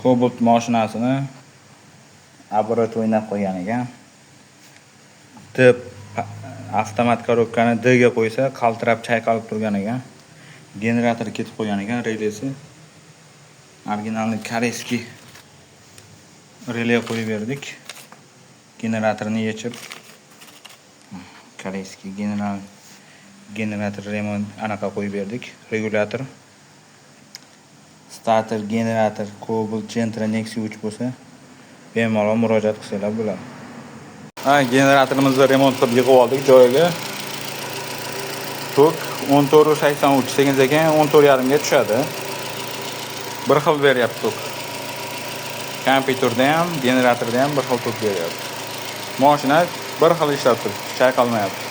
Cobalt mashinasini оборот o'ynab qo'ygan ekan. Deb avtomat korobkani D ga qo'ysa, qaltirab chayqalib turgan ekan. Generator ketib qo'ygan ekan, relesi. Originalni koreyskiy relay qo'yib berdik. Generatorni yechib koreyskiy generator remont anaqa qo'yib berdik. Regulyator, starter, generator, Cobalt, Gentra, Nexi 3 bo'lsa, bemalol murojaat qilsalar bo'ladi. Generatorimizni remont qilib yig'ib oldik joyiga. Tok 14.83 sekin 14.5 ga tushadi. Bir xil beryapti tok. Kompyuterda ham, generatorda ham bir xil tok beryapti. Mashina bir xil ishlab turibdi, chayqalmayapti.